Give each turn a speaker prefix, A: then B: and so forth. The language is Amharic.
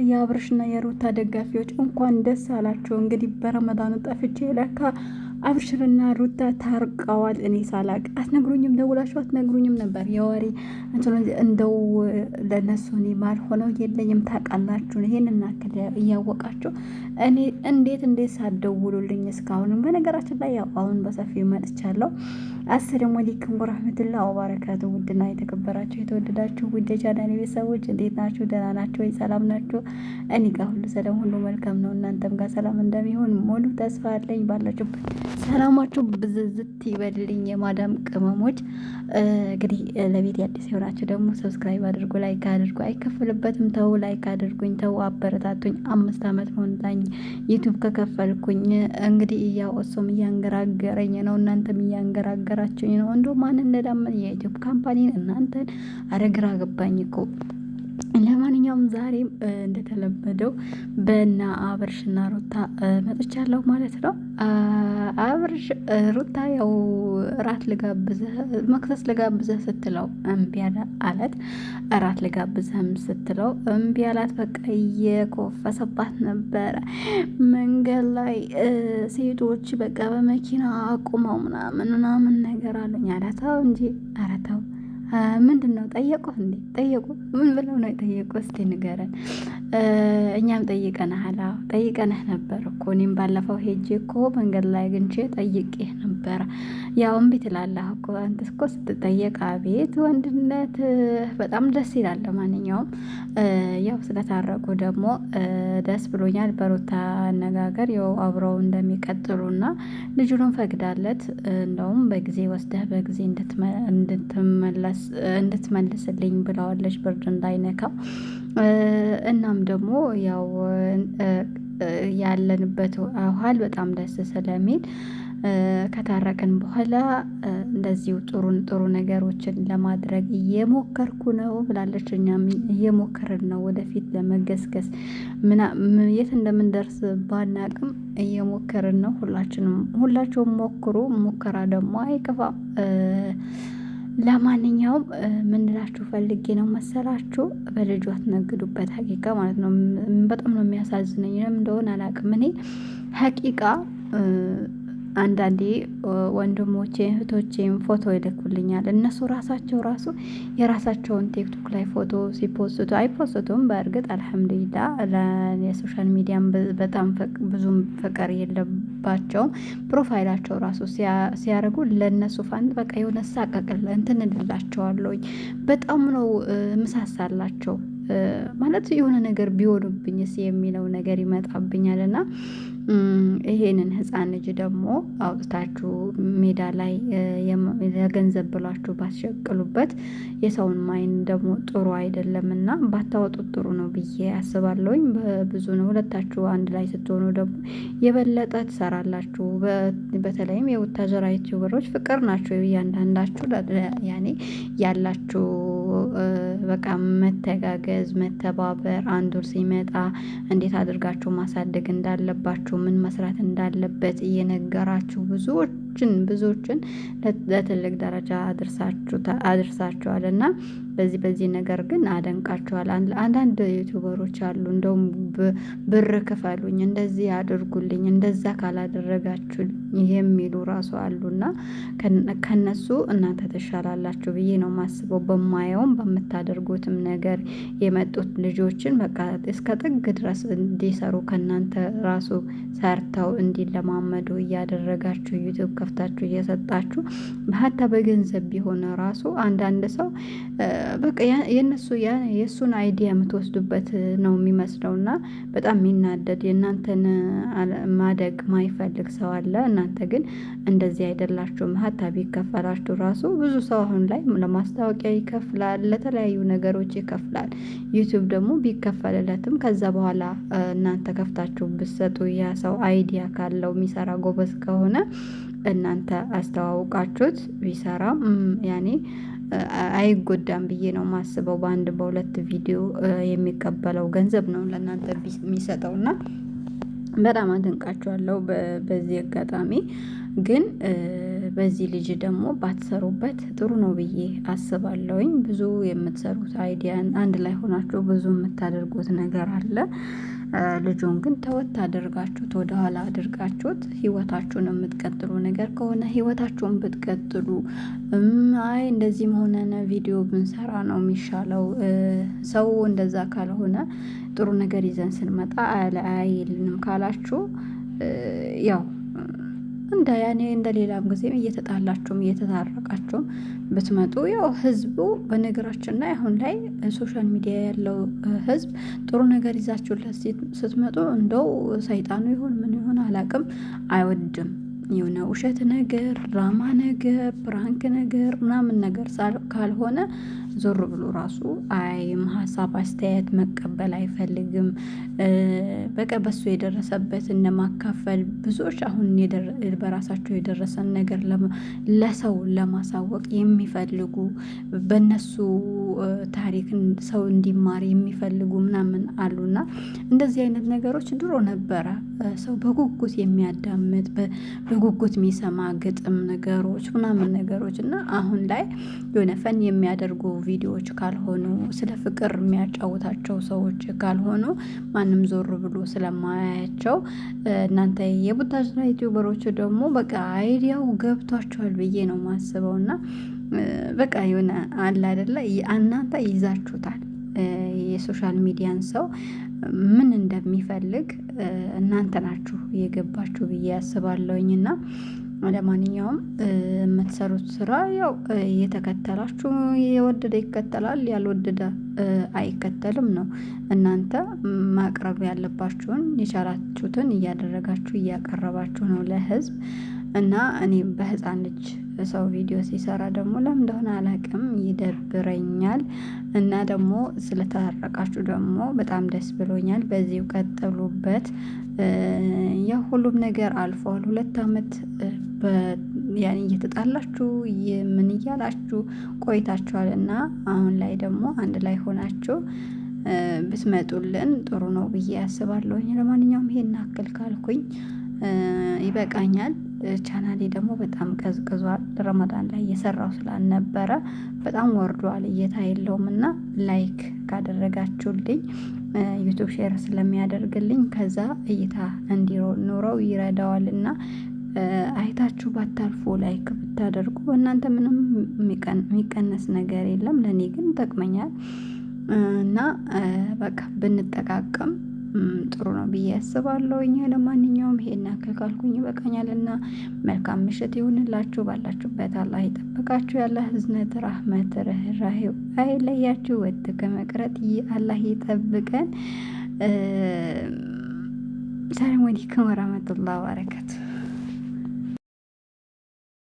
A: የአብርሽና የሩታ ደጋፊዎች እንኳን ደስ አላቸው። እንግዲህ በረመዳኑ ጠፍቼ ለካ አብርሽና ሩታ ታርቀዋል። እኔ ሳላቅ አትነግሩኝም? ደውላችሁ አትነግሩኝም ነበር? የወሬ እንደው ለነሱ እኔ ማልሆነው የለኝም። ታውቃላችሁ ይሄን እናክል እያወቃችሁ እኔ እንዴት ሳትደውሉልኝ እስካሁንም። በነገራችን ላይ ያው አሁን በሰፊው መጥቻለሁ። አሰላሙ አለይኩም ወራህመቱላሂ ወበረካቱ። ውድና የተከበራችሁ የተወደዳችሁ ውድ የቻናሌ ቤተሰቦች እንዴት ናችሁ? ደህና ናችሁ ወይ? ሰላም ናችሁ? እኔ ጋር ሁሉ ሰላም፣ ሁሉ መልካም ነው። እናንተም ጋር ሰላም እንደሚሆን ሙሉ ተስፋ አለኝ። ባላችሁበት ሰላማችሁ ብዝዝት ይበልልኝ። የማዳም ቅመሞች እንግዲህ ለቤት አዲስ የሆናችሁ ደግሞ ሰብስክራይብ አድርጉ፣ ላይክ አድርጉ። አይከፍልበትም። ተው ላይክ አድርጉኝ፣ ተው አበረታቱኝ። 5 ዓመት ሆንታኝ ዩቲዩብ ከከፈልኩኝ። እንግዲህ ያው እሱም እያንገራገረኝ ነው፣ እናንተም እያንገራገራችሁኝ ነው። እንደው ማን እንደዳመን የዩቲዩብ ካምፓኒን እናንተን አረግራ ገባኝ እኮ። ለማንኛውም ዛሬም እንደተለመደው በና አብርሽና ሩታ መጥቻለሁ ማለት ነው። አብርሽ ሩታ ያው እራት ልጋብዝህ መክሰስ ልጋብዝህ ስትለው እምቢ አላት። እራት ልጋብዝህም ስትለው እምቢ አላት። በቃ እየኮፈሰባት ነበረ መንገድ ላይ ሴቶች በቃ በመኪና አቁመው ምናምን ነገር አሉኝ። አረታው እንጂ አረታው ምንድን ነው ጠየቁህ እንዴ? ጠየቁ ምን ብለው ነው የጠየቁ? እስቲ ንገረን። እኛም ጠይቀናል። ጠይቀንህ ነበር እኮ እኔም ባለፈው ሄጄ እኮ መንገድ ላይ አግኝቼ ጠይቄህ ነበረ። ያው እምቢ ትላለህ እኮ አንተ እኮ ስትጠየቅ። አቤት ወንድነት በጣም ደስ ይላል። ለማንኛውም ያው ስለታረቁ ደግሞ ደስ ብሎኛል። በሩታ አነጋገር ያው አብረው እንደሚቀጥሉና ልጁንም ፈቅዳለት እንደውም በጊዜ ወስደህ በጊዜ እንድትመልስልኝ ብለዋለች፣ ብርድ እንዳይነካው። እናም ደግሞ ያው ያለንበት አኋል በጣም ደስ ስለሚል ከታረቅን በኋላ እንደዚሁ ጥሩ ነገሮችን ለማድረግ እየሞከርኩ ነው ብላለች። እኛም እየሞከርን ነው ወደፊት ለመገስገስ የት እንደምንደርስ ባናቅም እየሞከርን ነው። ሁላችሁም ሞክሩ። ሙከራ ደግሞ አይከፋም። ለማንኛውም ምንላችሁ ፈልጌ ነው መሰላችሁ፣ በልጁ አትነግዱበት። ሀቂቃ ማለት ነው። በጣም ነው የሚያሳዝነኝ። ለምን እንደሆነ አላውቅም። እኔ ሀቂቃ አንዳንዴ ወንድሞቼ እህቶቼም ፎቶ ይልኩልኛል። እነሱ ራሳቸው የራሳቸውን ቲክቶክ ላይ ፎቶ ሲፖስቱ አይፖስቱም። በእርግጥ አልሐምዱሊላ የሶሻል ሚዲያም በጣም ብዙም ፍቅር የለባቸውም። ፕሮፋይላቸው ራሱ ሲያደርጉ ለእነሱ ፋንት በቃ የሆነ ሳቀቅል እንትን እልላቸዋለሁኝ። በጣም ነው ምሳሳላቸው። ማለት የሆነ ነገር ቢሆኑብኝስ የሚለው ነገር ይመጣብኛል። እና ይሄንን ህፃን ልጅ ደግሞ አውጥታችሁ ሜዳ ላይ ለገንዘብ ብሏችሁ ባትሸቅሉበት የሰውን ማይን ደግሞ ጥሩ አይደለም እና ባታወጡት ጥሩ ነው ብዬ አስባለሁኝ። ብዙ ነው። ሁለታችሁ አንድ ላይ ስትሆኑ ደግሞ የበለጠ ትሰራላችሁ። በተለይም የቡታጀራ ዩቲዩበሮች ፍቅር ናቸው እያንዳንዳችሁ። ያኔ ያላችሁ በቃ መተጋገዝ፣ መተባበር፣ አንዱ ሲመጣ እንዴት አድርጋችሁ ማሳደግ እንዳለባችሁ፣ ምን መስራት እንዳለበት እየነገራችሁ ብዙዎችን ለትልቅ ደረጃ አድርሳችኋል እና በዚህ ነገር ግን አደንቃችኋል። አንዳንድ ዩቲዩበሮች አሉ እንደውም ብር ክፈሉኝ፣ እንደዚህ አድርጉልኝ፣ እንደዛ ካላደረጋችሁ የሚሉ ራሱ አሉና ከነሱ እናንተ ትሻላላችሁ ብዬ ነው ማስበው። በማየውም በምታደርጉትም ነገር የመጡት ልጆችን በቃ እስከ ጥግ ድረስ እንዲሰሩ ከእናንተ ራሱ ሰርተው እንዲለማመዱ እያደረጋችሁ ዩቲዩብ ከፍታችሁ እየሰጣችሁ ሀታ በገንዘብ ቢሆን ራሱ አንዳንድ ሰው በቃ የእሱን አይዲያ የምትወስዱበት ነው የሚመስለው እና በጣም የሚናደድ የእናንተን ማደግ ማይፈልግ ሰው አለ። እናንተ ግን እንደዚህ አይደላችሁም። ሀታ ቢከፈላችሁ ራሱ ብዙ ሰው አሁን ላይ ለማስታወቂያ ይከፍላል፣ ለተለያዩ ነገሮች ይከፍላል። ዩቲዩብ ደግሞ ቢከፈልለትም ከዛ በኋላ እናንተ ከፍታችሁ ብትሰጡ ያ ሰው አይዲያ ካለው የሚሰራ ጎበዝ ከሆነ እናንተ አስተዋውቃችሁት ቢሰራም ያኔ አይጎዳም ብዬ ነው ማስበው። በአንድ በሁለት ቪዲዮ የሚቀበለው ገንዘብ ነው ለእናንተ የሚሰጠው እና በጣም አደንቃችኋለሁ። በዚህ አጋጣሚ ግን በዚህ ልጅ ደግሞ ባትሰሩበት ጥሩ ነው ብዬ አስባለሁኝ። ብዙ የምትሰሩት አይዲያ አንድ ላይ ሆናችሁ ብዙ የምታደርጉት ነገር አለ። ልጁን ግን ተወት አድርጋችሁት ወደኋላ አድርጋችሁት ህይወታችሁን የምትቀጥሉ ነገር ከሆነ ህይወታችሁን ብትቀጥሉ፣ አይ እንደዚህም ሆነን ቪዲዮ ብንሰራ ነው የሚሻለው። ሰው እንደዛ ካልሆነ ጥሩ ነገር ይዘን ስንመጣ አይልንም ካላችሁ ያው እንደ ያኔ እንደ ሌላም ጊዜም እየተጣላችሁም እየተታረቃችሁም ብትመጡ ያው ህዝቡ በነገራችን ላይ አሁን ላይ ሶሻል ሚዲያ ያለው ህዝብ ጥሩ ነገር ይዛችሁለት ስትመጡ እንደው ሰይጣኑ ይሁን ምን ይሁን አላቅም አይወድም። የሆነ ውሸት ነገር፣ ድራማ ነገር፣ ፕራንክ ነገር ምናምን ነገር ካልሆነ ዞር ብሎ ራሱ አይም ሀሳብ አስተያየት መቀበል አይፈልግም። በቃ በሱ የደረሰበትን ለማካፈል ብዙዎች አሁን በራሳቸው የደረሰን ነገር ለሰው ለማሳወቅ የሚፈልጉ በነሱ ታሪክን ሰው እንዲማር የሚፈልጉ ምናምን አሉና እንደዚህ አይነት ነገሮች ድሮ ነበረ ሰው በጉጉት የሚያዳምጥ በጉጉት የሚሰማ ግጥም ነገሮች ምናምን ነገሮች እና አሁን ላይ የሆነ ፈን የሚያደርጉ ቪዲዮዎች ካልሆኑ ስለ ፍቅር የሚያጫውታቸው ሰዎች ካልሆኑ ማንም ዞር ብሎ ስለማያያቸው እናንተ የቡታጅራ ዩቲዩበሮች ደግሞ በቃ አይዲያው ገብቷቸዋል ብዬ ነው ማስበው። እና በቃ የሆነ አለ አይደለ እናንተ ይዛችሁታል የሶሻል ሚዲያን ሰው ምን እንደሚፈልግ እናንተ ናችሁ የገባችሁ ብዬ ያስባለሁኝ። እና ለማንኛውም የምትሰሩት ስራ ያው እየተከተላችሁ የወደደ ይከተላል ያልወደደ አይከተልም ነው። እናንተ ማቅረብ ያለባችሁን የቻላችሁትን እያደረጋችሁ እያቀረባችሁ ነው ለህዝብ። እና እኔ በህፃን ልጅ ሰው ቪዲዮ ሲሰራ ደግሞ ለምን እንደሆነ አላውቅም ይደብረኛል። እና ደግሞ ስለተታረቃችሁ ደግሞ በጣም ደስ ብሎኛል። በዚሁ ቀጥሉበት። ያው ሁሉም ነገር አልፏል። 2 አመት ያኔ እየተጣላችሁ ምን እያላችሁ ቆይታችኋል እና አሁን ላይ ደግሞ አንድ ላይ ሆናችሁ ብትመጡልን ጥሩ ነው ብዬ አስባለሁኝ። ለማንኛውም ይሄን አክል ካልኩኝ ይበቃኛል። ቻናሌ ደግሞ በጣም ቀዝቅዟል። ረመዳን ላይ እየሰራው ስላልነበረ በጣም ወርዷል፣ እይታ የለውም እና ላይክ ካደረጋችሁልኝ ዩቱብ ሼር ስለሚያደርግልኝ ከዛ እይታ እንዲኖረው ይረዳዋል እና አይታችሁ ባታልፉ ላይክ ብታደርጉ እናንተ ምንም የሚቀነስ ነገር የለም። ለእኔ ግን ይጠቅመኛል እና በቃ ብንጠቃቀም ጥሩ ነው ብዬ አስባለሁ። ለማንኛውም ይሄን ያክል ካልኩኝ ይበቃኛል እና መልካም ምሽት ይሁንላችሁ። ባላችሁበት አላህ ይጠብቃችሁ። ያለ ህዝነት ራህመት ርህራሄው አይለያችሁ። ወጥ ከመቅረት አላህ ይጠብቀን። ሰላም አለይኩም ወራህመቱላሂ ወበረካቱ።